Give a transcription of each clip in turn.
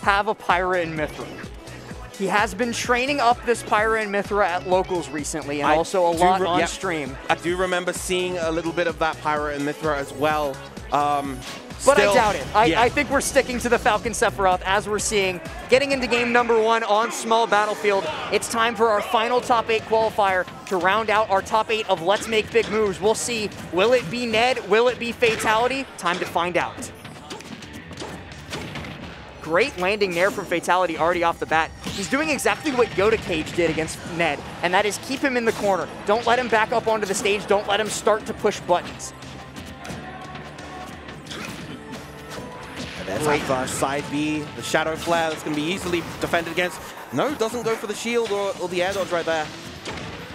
have a Pyra and Mithra. He has been training up this Pyra and Mithra at locals recently, and also a lot on stream. I do remember seeing a little bit of that Pyra and Mithra as well. But I doubt it. I think we're sticking to the Falcon Sephiroth as we're seeing. Getting into game number 1 on small battlefield, it's time for our final top 8 qualifier to round out our top 8 of Let's Make Big Moves. We'll see, will it be Ned? Will it be Fatality? Time to find out. Great landing there from Fatality already off the bat. He's doing exactly what Yoda Cage did against Ned, and that is keep him in the corner. Don't let him back up onto the stage. Don't let him start to push buttons. There's like side B, the Shadow Flare that's going to be easily defended against. No, doesn't go for the shield or the air dodge right there.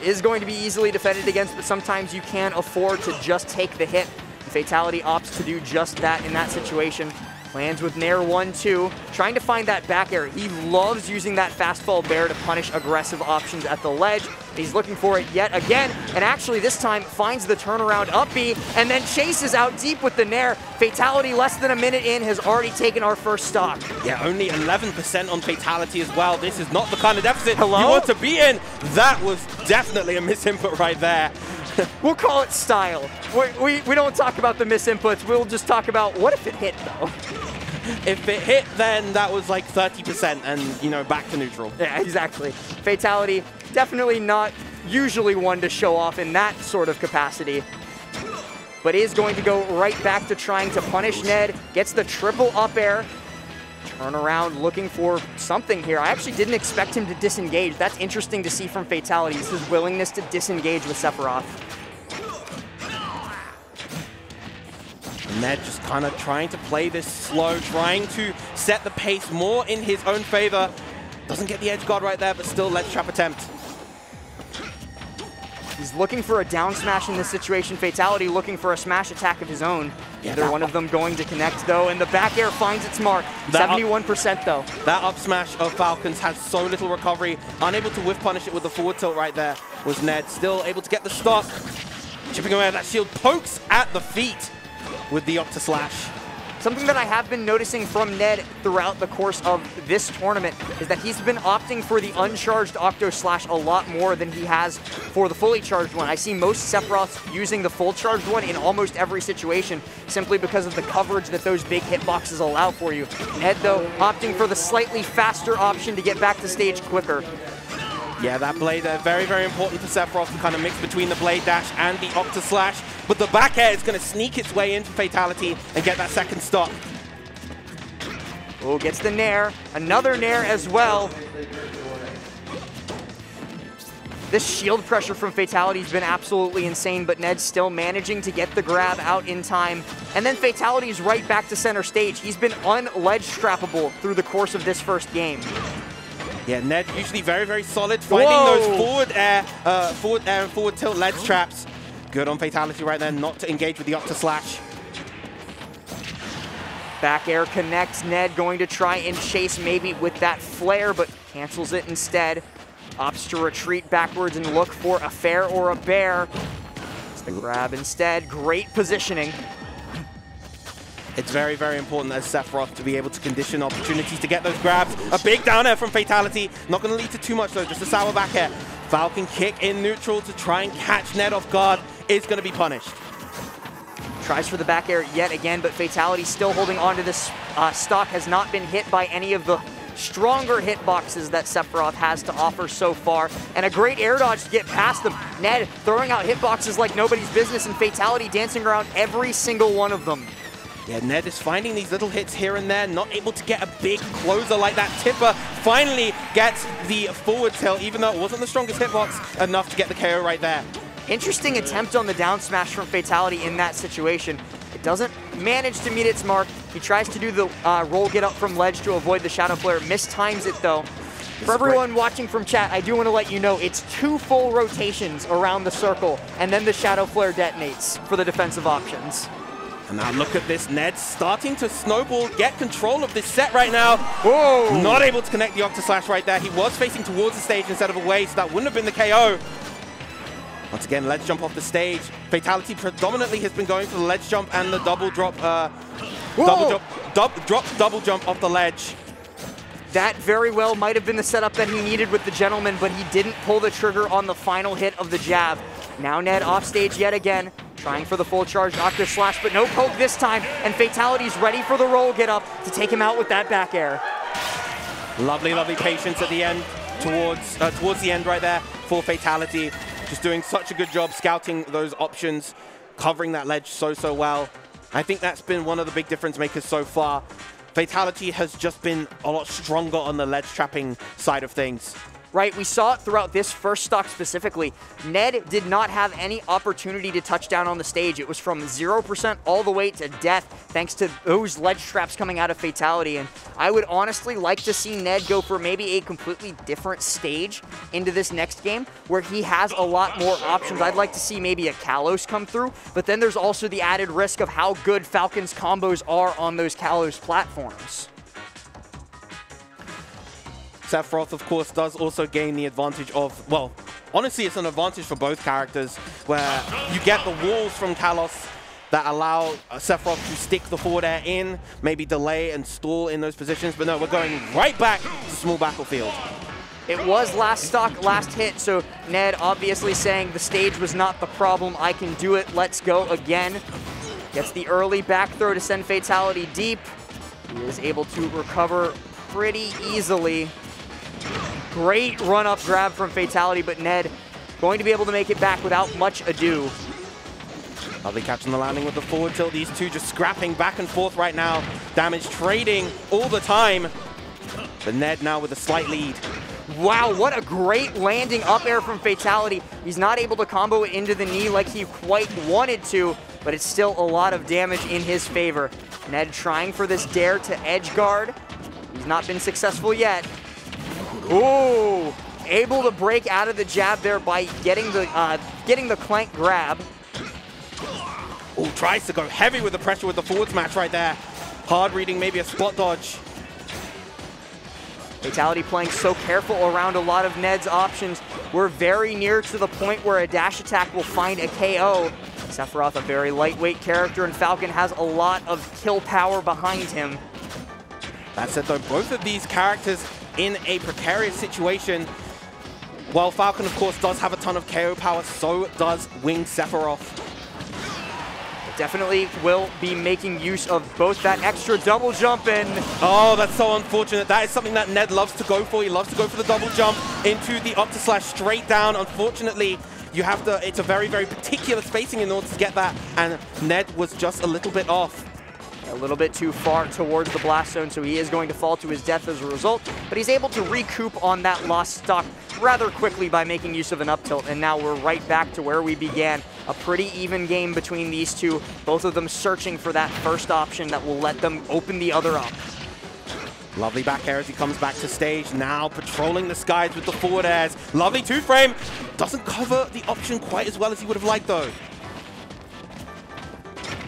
Is going to be easily defended against, but sometimes you can't afford to just take the hit. Fatality opts to do just that in that situation. Lands with Nair 1-2, trying to find that back air. He loves using that fastfall bear to punish aggressive options at the ledge. He's looking for it yet again, and actually this time finds the turnaround up B, and then chases out deep with the Nair. Fatality less than a minute in has already taken our first stock. Yeah, only 11% on Fatality as well. This is not the kind of deficit you Hello? want to be in. That was definitely a misinput right there. We'll call it style. We don't talk about the misinputs. We'll just talk about what if it hit, though. If it hit, then that was like 30% and, you know, back to neutral. Yeah, exactly. Fatality, definitely not usually one to show off in that sort of capacity, but is going to go right back to trying to punish Ned. Gets the triple up air. Turn around looking for something here. I actually didn't expect him to disengage. That's interesting to see from Fatality. This is willingness to disengage with Sephiroth. Ned just kind of trying to play this slow, trying to set the pace more in his own favor. Doesn't get the edge guard right there, but still ledge trap attempt. He's looking for a down smash in this situation. Fatality looking for a smash attack of his own. Either one of them going to connect, though, and the back air finds its mark. 71% though. That up smash of Falcons has so little recovery. Unable to whiff punish it with the forward tilt right there was Ned. Still able to get the stock. Chipping away at that shield, pokes at the feet with the Octa Slash. Something that I have been noticing from Ned throughout the course of this tournament is that he's been opting for the uncharged Octo Slash a lot more than he has for the fully charged one. I see most Sephiroths using the full charged one in almost every situation simply because of the coverage that those big hitboxes allow for you. Ned, though, opting for the slightly faster option to get back to stage quicker. Yeah, that blade very, very important for Sephiroth to kind of mix between the blade dash and the Octa Slash. But the back air is going to sneak its way into Fatality and get that second stop. Oh, gets the Nair. Another Nair as well. This shield pressure from Fatality has been absolutely insane, but Ned's still managing to get the grab out in time. And then Fatality's right back to center stage. He's been un-ledge strappable through the course of this first game. Yeah, Ned usually very, very solid, finding those forward air and forward tilt ledge traps. Good on Fatality right there, not to engage with the Octa Slash. Back air connects. Ned going to try and chase maybe with that flare, but cancels it instead. Opts to retreat backwards and look for a fair or a bear. It's the grab instead. Great positioning. It's very, very important as Sephiroth to be able to condition opportunities to get those grabs. A big down air from Fatality. Not going to lead to too much though, just a sour back air. Falcon kick in neutral to try and catch Ned off guard is going to be punished. Tries for the back air yet again, but Fatality still holding on to this stock. Has not been hit by any of the stronger hitboxes that Sephiroth has to offer so far. And a great air dodge to get past them. Ned throwing out hitboxes like nobody's business, and Fatality dancing around every single one of them. Yeah, Ned is finding these little hits here and there, not able to get a big closer like that. Tipper finally gets the forward tilt, even though it wasn't the strongest hitbox, enough to get the KO right there. Interesting attempt on the down smash from Fatality in that situation. It doesn't manage to meet its mark. He tries to do the roll get up from ledge to avoid the Shadow Flare. Mistimes it though. For everyone watching from chat, I do want to let you know it's 2 full rotations around the circle, and then the Shadow Flare detonates for the defensive options. And now look at this, Ned starting to snowball, get control of this set right now. Whoa! Not able to connect the Octa Slash right there. He was facing towards the stage instead of away, so that wouldn't have been the KO. Once again, ledge jump off the stage. Fatality predominantly has been going for the ledge jump and the double drop, double jump off the ledge. That very well might have been the setup that he needed with the gentleman, but he didn't pull the trigger on the final hit of the jab. Now Ned off stage yet again, trying for the full charge Octo Slash, but no poke this time, and Fatality's ready for the roll get up to take him out with that back air. Lovely, lovely patience at the end, towards the end right there for Fatality. Just doing such a good job scouting those options, covering that ledge so well. I think that's been one of the big difference makers so far. Fatality has just been a lot stronger on the ledge trapping side of things. Right, we saw it throughout this first stock specifically. Ned did not have any opportunity to touch down on the stage. It was from 0% all the way to death, thanks to those ledge traps coming out of Fatality. And I would honestly like to see Ned go for maybe a completely different stage into this next game, where he has a lot more options. I'd like to see maybe a Kalos come through, but then there's also the added risk of how good Falcon's combos are on those Kalos platforms. Sephiroth, of course, does also gain the advantage of, well, honestly, it's an advantage for both characters, where you get the walls from Kalos that allow Sephiroth to stick the forward air in, maybe delay and stall in those positions, but no, we're going right back to small battlefield. It was last stock, last hit, so Ned obviously saying the stage was not the problem, I can do it, let's go again. Gets the early back throw to send Fatality deep. He is able to recover pretty easily. Great run-up grab from Fatality, but Ned going to be able to make it back without much ado. Lovely catching the landing with the forward tilt. These two just scrapping back and forth right now. Damage trading all the time. But Ned now with a slight lead. Wow, what a great landing up air from Fatality. He's not able to combo it into the knee like he quite wanted to, but it's still a lot of damage in his favor. Ned trying for this dare to edge guard. He's not been successful yet. Ooh, able to break out of the jab there by getting the clank grab. Ooh, tries to go heavy with the pressure with the forward smash right there. Hard reading, maybe a spot dodge. Fatality playing so careful around a lot of Ned's options. We're very near to the point where a dash attack will find a KO. Sephiroth, a very lightweight character, and Falcon has a lot of kill power behind him. That said though, both of these characters in a precarious situation. While Falcon, of course, does have a ton of KO power, so does Winged Sephiroth. Definitely will be making use of both that extra double jump and... Oh, that's so unfortunate. That is something that Ned loves to go for. He loves to go for the double jump into the up to slash straight down. Unfortunately, you have to, it's a very particular spacing in order to get that, and Ned was just a little bit off. A little bit too far towards the blast zone, so he is going to fall to his death as a result, but he's able to recoup on that lost stock rather quickly by making use of an up tilt, and now we're right back to where we began. A pretty even game between these two, both of them searching for that first option that will let them open the other up. Lovely back air as he comes back to stage, now patrolling the skies with the forward airs. Lovely two-frame, doesn't cover the option quite as well as he would have liked though.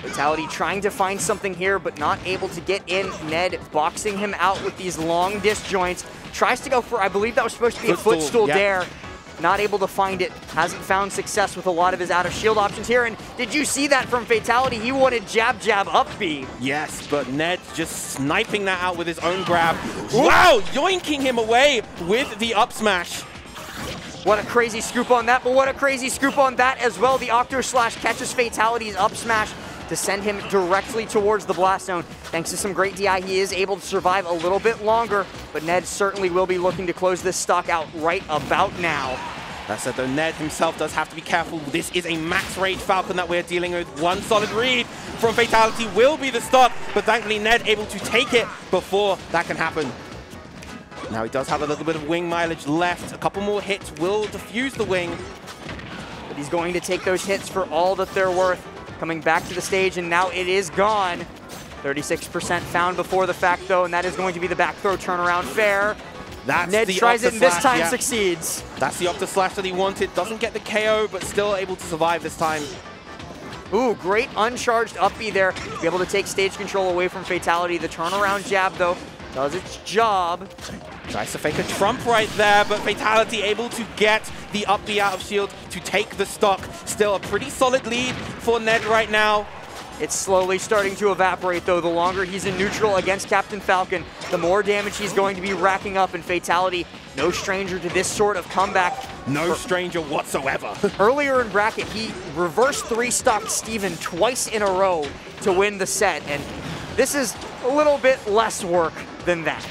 Fatality trying to find something here, but not able to get in. Ned boxing him out with these long disjoints. Tries to go for, I believe that was supposed to be a footstool dare. Not able to find it. Hasn't found success with a lot of his out-of-shield options here. And did you see that from Fatality? He wanted jab, up B. Yes, but Ned just sniping that out with his own grab. Wow, yoinking him away with the up smash. What a crazy scoop on that, but what a crazy scoop on that as well. The Octo Slash catches Fatality's up smash to send him directly towards the blast zone. Thanks to some great DI, he is able to survive a little bit longer, but Ned certainly will be looking to close this stock out right about now. That said though, Ned himself does have to be careful. This is a max rage Falcon that we're dealing with. One solid read from Fatality will be the stock, but thankfully Ned able to take it before that can happen. Now he does have a little bit of wing mileage left. A couple more hits will defuse the wing. But he's going to take those hits for all that they're worth. Coming back to the stage, and now it is gone. 36% found before the fact, though, and that is going to be the back throw turnaround fair. That's Ned tries it, and this time succeeds. That's the Octo Slash that he wanted. Doesn't get the KO, but still able to survive this time. Ooh, great uncharged up B there. Be able to take stage control away from Fatality. The turnaround jab, though, does its job. Tries to fake a trump right there, but Fatality able to get the up B out of shield to take the stock. Still a pretty solid lead for Ned right now. It's slowly starting to evaporate, though. The longer he's in neutral against Captain Falcon, the more damage he's going to be racking up. And Fatality, no stranger to this sort of comeback. No stranger whatsoever. Earlier in bracket, he reverse 3-stocked Steven twice in a row to win the set. And this is a little bit less work than that.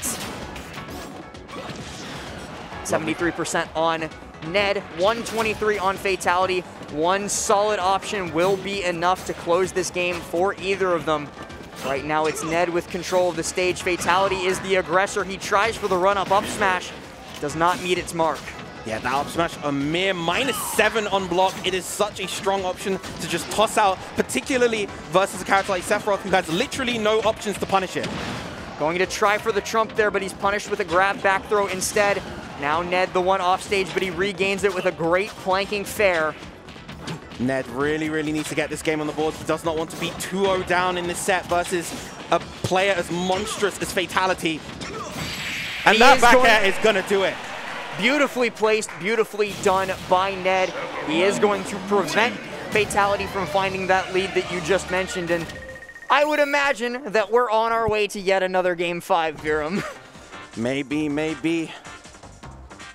73% on Ned, 123 on Fatality. One solid option will be enough to close this game for either of them. Right now it's Ned with control of the stage. Fatality is the aggressor. He tries for the run-up up smash. Does not meet its mark. Yeah, that up smash, a mere -7 on block. It is such a strong option to just toss out, particularly versus a character like Sephiroth, who has literally no options to punish it. Going to try for the trump there, but he's punished with a grab back throw instead. Now Ned the one off stage, but he regains it with a great planking fair. Ned really needs to get this game on the board. He does not want to be 2-0 down in this set versus a player as monstrous as Fatality. And that back air is going to do it. Beautifully placed, beautifully done by Ned. He is going to prevent Fatality from finding that lead that you just mentioned. And I would imagine that we're on our way to yet another Game 5, Viram. Maybe.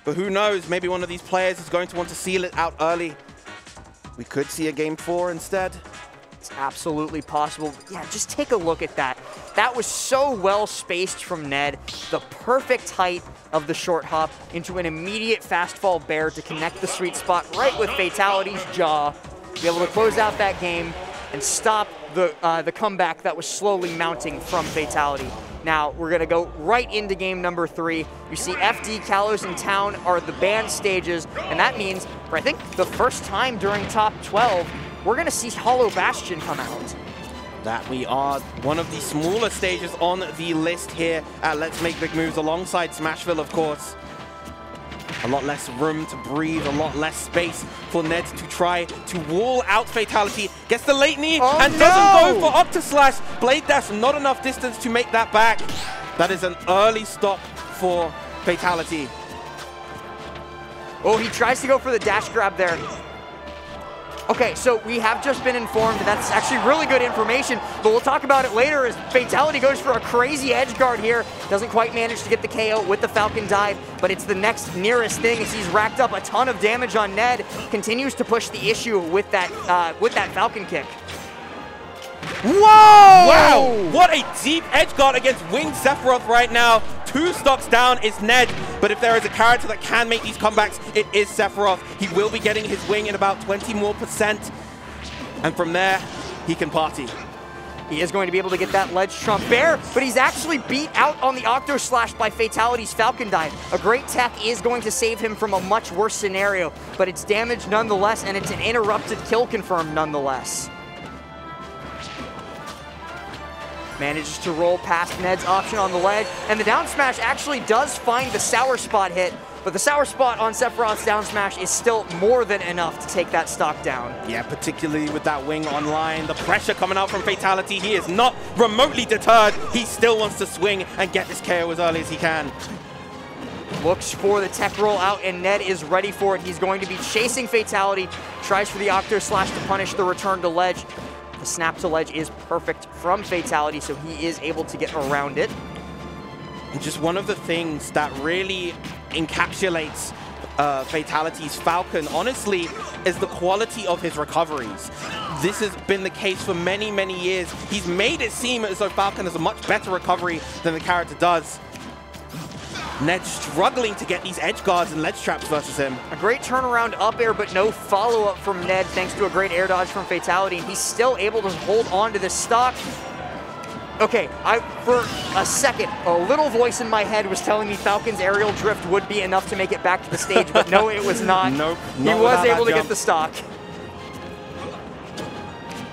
But who knows? Maybe one of these players is going to want to seal it out early. We could see a Game 4 instead. It's absolutely possible. Yeah, just take a look at that. That was so well spaced from Ned. The perfect height of the short hop into an immediate fast fall bear to connect the sweet spot right with Fatality's jaw. Be able to close out that game and stop the comeback that was slowly mounting from Fatality. Now, we're going to go right into game number 3. You see FD, Kalos, and Town are the banned stages, and that means, for I think the first time during top 12, we're going to see Hollow Bastion come out. That we are one of the smaller stages on the list here at Let's Make Big Moves, alongside Smashville, of course. A lot less room to breathe, a lot less space for Ned to try to wall out Fatality. Gets the late knee and doesn't go for Octoslash. Blade Dash, not enough distance to make that back. That is an early stop for Fatality. Oh, he tries to go for the dash grab there. Okay, so we have just been informed, and that's actually really good information, but we'll talk about it later as Fatality goes for a crazy edge guard here. Doesn't quite manage to get the KO with the Falcon dive, but it's the next nearest thing as he's racked up a ton of damage on Ned. Continues to push the issue with that Falcon kick. Whoa! Wow! What a deep edge guard against winged Sephiroth right now. 2 stocks down is Ned, but if there is a character that can make these comebacks, it is Sephiroth. He will be getting his wing in about 20% more, and from there, he can party. He is going to be able to get that ledge trump bear, but he's actually beat out on the Octo Slash by Fatality's Falcon dive. A great tech is going to save him from a much worse scenario, but it's damage nonetheless, and it's an interrupted kill confirmed nonetheless. Manages to roll past Ned's option on the ledge, and the down smash actually does find the sour spot hit, but the sour spot on Sephiroth's down smash is still more than enough to take that stock down. Yeah, particularly with that wing online, the pressure coming out from Fatality, he is not remotely deterred. He still wants to swing and get this KO as early as he can. Looks for the tech roll out, and Ned is ready for it. He's going to be chasing Fatality, tries for the Octo Slash to punish the return to ledge. The snap to ledge is perfect from Fatality, so he is able to get around it. And just one of the things that really encapsulates Fatality's Falcon, honestly, is the quality of his recoveries. This has been the case for many years. He's made it seem as though Falcon has a much better recovery than the character does. Ned struggling to get these edge guards and ledge traps versus him. A great turnaround up air, but no follow-up from Ned thanks to a great air dodge from Fatality. He's still able to hold on to this stock. Okay, for a second, a little voice in my head was telling me Falcon's aerial drift would be enough to make it back to the stage, but no, it was not. Nope. He was able to get the stock.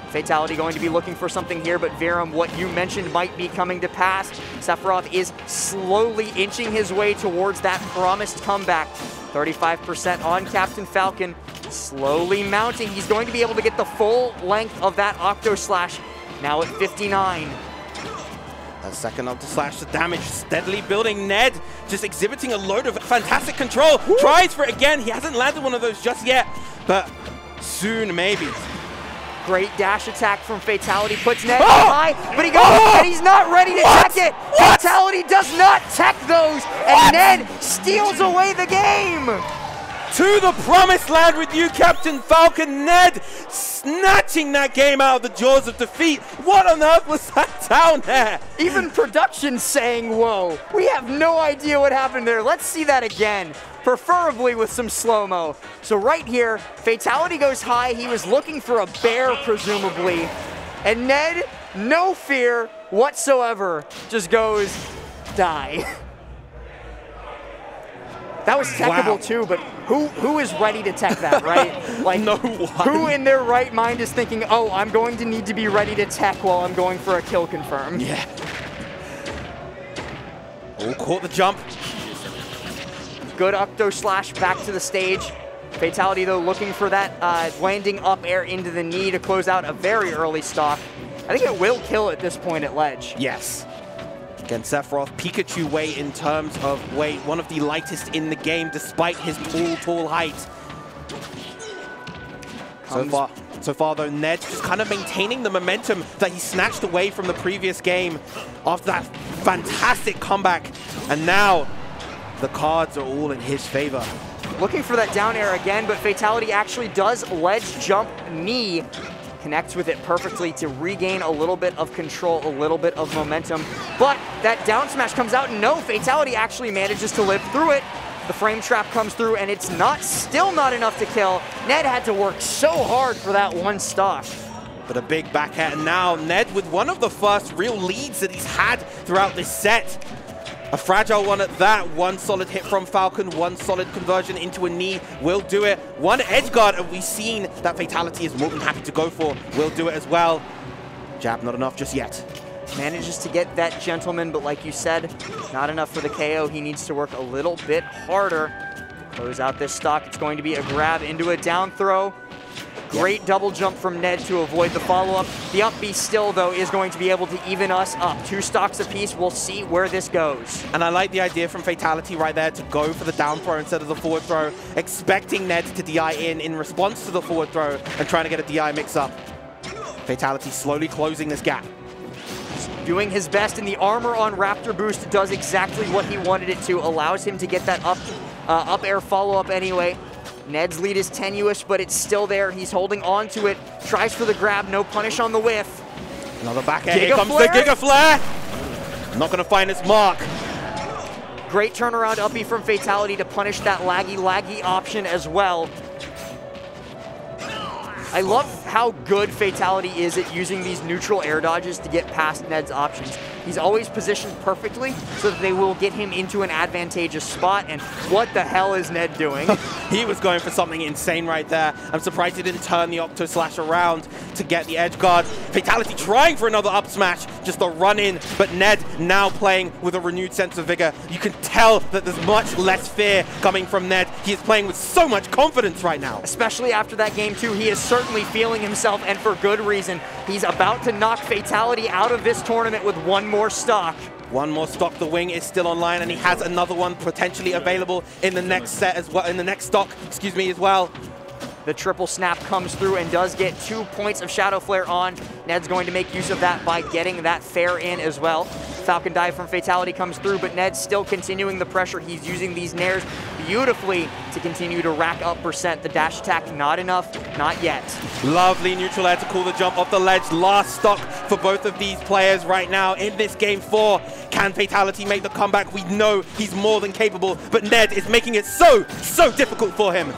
Fatality going to be looking for something here, but Viram, what you mentioned might be coming to pass. Sephiroth is slowly inching his way towards that promised comeback. 35% on Captain Falcon, slowly mounting. He's going to be able to get the full length of that Octo Slash, now at 59. A second Octo Slash, the damage steadily building. Ned just exhibiting a load of fantastic control. Woo! Tries for it again. He hasn't landed one of those just yet, but soon maybe. Great dash attack from Fatality, puts Ned high, but he goes, and he's not ready to tech it. Fatality does not tech those, and Ned steals away the game. To the promised land with you, Captain Falcon. Ned snatching that game out of the jaws of defeat. What on earth was that down there? Even production saying, whoa, we have no idea what happened there. Let's see that again, preferably with some slow-mo. So right here, Fatality goes high. He was looking for a bear, presumably. And Ned, no fear whatsoever, just goes, die. That was techable too, but who is ready to tech that, right? Like, no one. Who in their right mind is thinking, oh, I'm going to need to be ready to tech while I'm going for a kill confirm? Yeah. Oh, caught the jump. Good Octo Slash back to the stage. Fatality, though, looking for that landing up air into the knee to close out a very early stock. I think it will kill at this point at ledge. Yes. Again, Sephiroth, Pikachu weight in terms of weight, one of the lightest in the game despite his tall height. So far though, Ned just kind of maintaining the momentum that he snatched away from the previous game after that fantastic comeback. And now the cards are all in his favor. Looking for that down air again, but Fatality actually does ledge jump knee. Connects with it perfectly to regain a little bit of control, a little bit of momentum. But that down smash comes out, and no, Fatality actually manages to live through it. The frame trap comes through, and it's still not enough to kill. Ned had to work so hard for that one stock. But a big back air, and now Ned with one of the first real leads that he's had throughout this set. A fragile one at that. One solid hit from Falcon, one solid conversion into a knee will do it. One edge guard, and we've seen that Fatality is more than happy to go for. Will do it as well. Jab not enough just yet. Manages to get that gentleman, but like you said, not enough for the KO. He needs to work a little bit harder. Close out this stock. It's going to be a grab into a down throw. Great double jump from Ned to avoid the follow-up. The up B still, though, is going to be able to even us up. 2 stocks apiece. We'll see where this goes. And I like the idea from Fatality right there to go for the down throw instead of the forward throw, expecting Ned to DI in response to the forward throw and trying to get a DI mix-up. Fatality slowly closing this gap. Doing his best, and the armor on Raptor Boost does exactly what he wanted it to. Allows him to get that up air follow-up anyway. Ned's lead is tenuous, but it's still there. He's holding on to it. Tries for the grab, no punish on the whiff. Another back air. Here comes the Giga Flare. Not going to find its mark. Great turnaround uppy from Fatality to punish that laggy option as well. I love how good Fatality is at using these neutral air dodges to get past Ned's options. He's always positioned perfectly so that they will get him into an advantageous spot, and what the hell is Ned doing? He was going for something insane right there. I'm surprised he didn't turn the Octo Slash around to get the edge guard. Fatality trying for another up smash, just a run in, but Ned now playing with a renewed sense of vigor. You can tell that there's much less fear coming from Ned. He is playing with so much confidence right now. Especially after that game too, he is certainly feeling himself, and for good reason. He's about to knock Fatality out of this tournament with one more stock. One more stock. The wing is still online, and he has another one potentially available in the next set as well, in the next stock, excuse me, as well. The triple snap comes through and does get 2 points of Shadow Flare on. Ned's going to make use of that by getting that fair in as well. Falcon dive from Fatality comes through, but Ned's still continuing the pressure. He's using these nairs beautifully to continue to rack up percent. The dash attack, not enough, not yet. Lovely neutral air to call the jump off the ledge. Last stock for both of these players right now in this game 4. Can Fatality make the comeback? We know he's more than capable, but Ned is making it so difficult for him.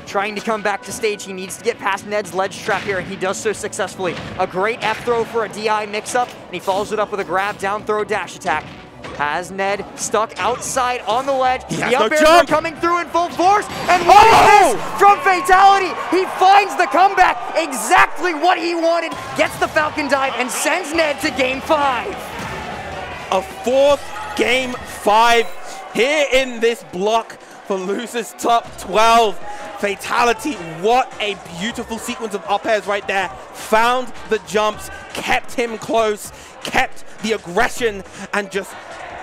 Trying to come back to stage, he needs to get past Ned's ledge trap here, and he does so successfully. A great F throw for a DI mix-up, and he follows it up with a grab, down throw, dash attack. Has Ned stuck outside on the ledge. The up airs are coming through in full force, and what is this from Fatality? He finds the comeback, exactly what he wanted, gets the Falcon dive, and sends Ned to game 5. A 4th game 5 here in this block for losers top 12. Fatality, what a beautiful sequence of up airs right there. Found the jumps, kept him close, kept the aggression, and just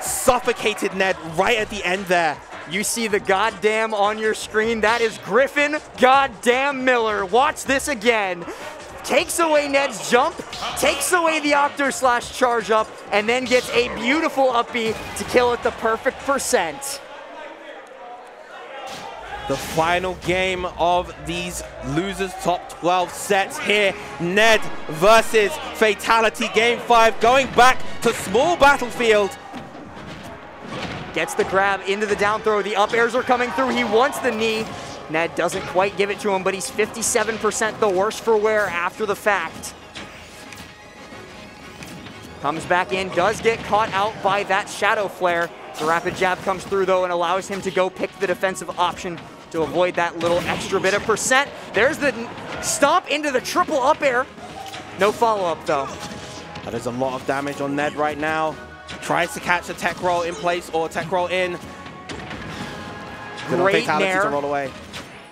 suffocated Ned right at the end there. You see the goddamn on your screen. That is Griffin goddamn Miller. Watch this again. takes away Ned's jump, takes away the Octo Slash charge up, and then gets a beautiful up B to kill at the perfect percent. The final game of these losers top 12 sets here. Ned versus Fatality, game 5, going back to small battlefield. Gets the grab into the down throw. The up airs are coming through. He wants the knee. Ned doesn't quite give it to him, but he's 57% the worse for wear after the fact. Comes back in, does get caught out by that Shadow Flare. The rapid jab comes through though and allows him to go pick the defensive option to avoid that little extra bit of percent. There's the stomp into the triple up air. No follow-up though. There's a lot of damage on Ned right now. Tries to catch a tech roll in place or tech roll in. Great Fatality nair. to roll away.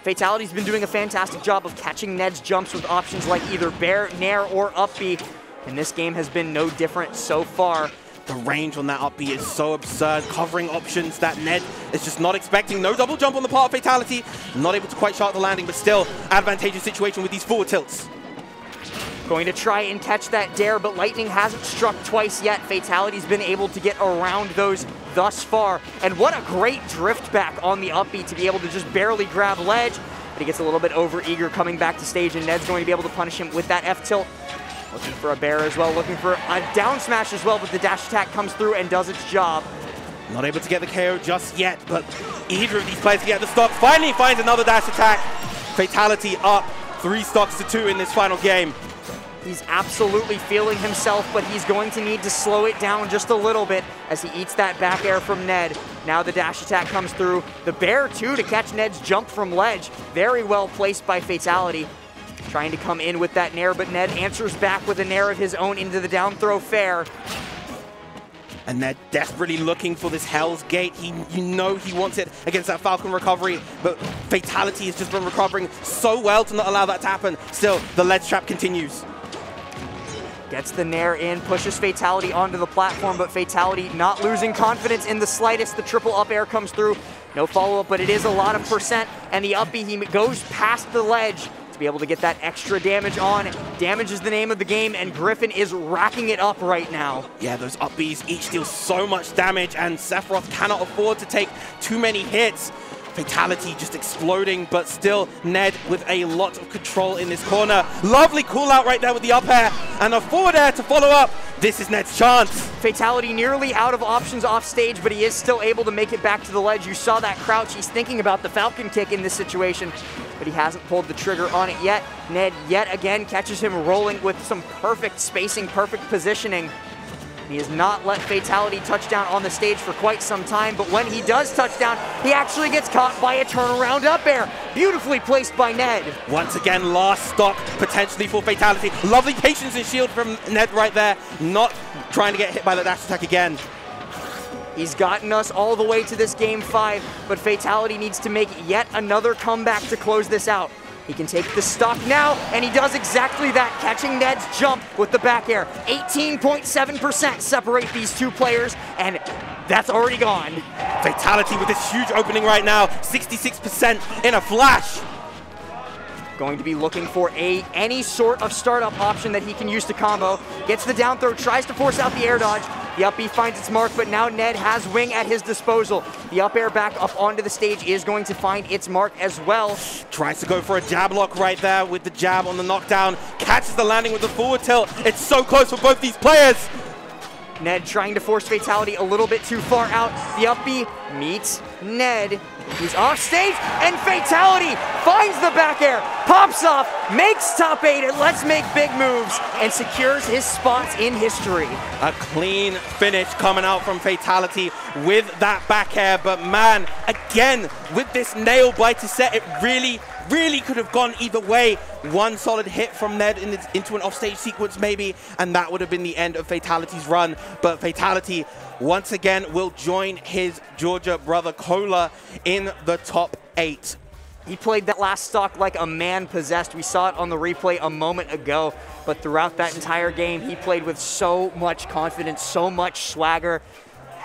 Fatality's been doing a fantastic job of catching Ned's jumps with options like either bair, nair, or up B. And this game has been no different so far. The range on that up B is so absurd, covering options that Ned is just not expecting. No double jump on the part of Fatality. Not able to quite shark the landing, but still advantageous situation with these forward tilts. Going to try and catch that dare, but lightning hasn't struck twice yet. Fatality's been able to get around those thus far. And what a great drift back on the up B to be able to just barely grab ledge. But he gets a little bit over-eager coming back to stage, and Ned's going to be able to punish him with that F-tilt. Looking for a bair as well, looking for a down smash as well, but the dash attack comes through and does its job. Not able to get the KO just yet, but either of these players can get the stock. Finally finds another dash attack. Fatality up 3 stocks to 2 in this final game. He's absolutely feeling himself, but he's going to need to slow it down just a little bit as he eats that back air from Ned. Now the dash attack comes through. The bair too to catch Ned's jump from ledge. Very well placed by Fatality. Trying to come in with that nair, but Ned answers back with a nair of his own into the down throw fair. And they're desperately looking for this Hell's Gate. You know he wants it against that Falcon recovery, but Fatality has just been recovering so well to not allow that to happen. Still, the ledge trap continues. Gets the nair in, pushes Fatality onto the platform, but Fatality not losing confidence in the slightest. The triple up air comes through. No follow-up, but it is a lot of percent, and the up B, he goes past the ledge to be able to get that extra damage on. Damage is the name of the game, and Griffin is racking it up right now. Yeah, those up Bs each deal so much damage, and Sephiroth cannot afford to take too many hits. Fatality just exploding, but still Ned with a lot of control in this corner. Lovely call out right there with the up air, and a forward air to follow up. This is Ned's chance. Fatality nearly out of options off stage, but he is still able to make it back to the ledge. You saw that crouch. He's thinking about the Falcon kick in this situation, but he hasn't pulled the trigger on it yet. Ned yet again catches him rolling with some perfect spacing, perfect positioning. He has not let Fatality touch down on the stage for quite some time, but when he does touch down, he actually gets caught by a turnaround up air. Beautifully placed by Ned. Once again, last stock potentially for Fatality. Lovely patience and shield from Ned right there. Not trying to get hit by the dash attack again. He's gotten us all the way to this game 5, but Fatality needs to make yet another comeback to close this out. He can take the stock now, and he does exactly that, catching Ned's jump with the back air. 18.7% separate these two players, and that's already gone. Fatality with this huge opening right now, 66% in a flash. Going to be looking for any sort of startup option that he can use to combo. Gets the down throw, tries to force out the air dodge. The up B finds its mark, but now Ned has wing at his disposal. The up air back up onto the stage is going to find its mark as well. Tries to go for a jab lock right there with the jab on the knockdown. Catches the landing with the forward tilt. It's so close for both these players. Ned trying to force Fatality a little bit too far out. The up B meets Ned. He's off stage, and Fatality finds the back air, pops off, makes top 8, and let's make big moves, and secures his spots in history. A clean finish coming out from Fatality with that back air, but man, again, with this nail biter set, it really could have gone either way. One solid hit from Ned into an offstage sequence maybe, and that would have been the end of Fatality's run. But Fatality, once again, will join his Georgia brother Cola in the top 8. He played that last stock like a man possessed. We saw it on the replay a moment ago, but throughout that entire game, he played with so much confidence, so much swagger.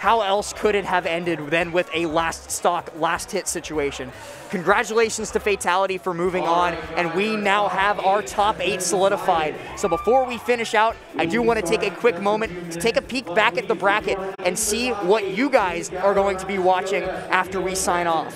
how else could it have ended than with a last stock, last hit situation? Congratulations to Fatality for moving on, and we now have our top 8 solidified. So before we finish out, I do want to take a quick moment to take a peek back at the bracket and see what you guys are going to be watching after we sign off.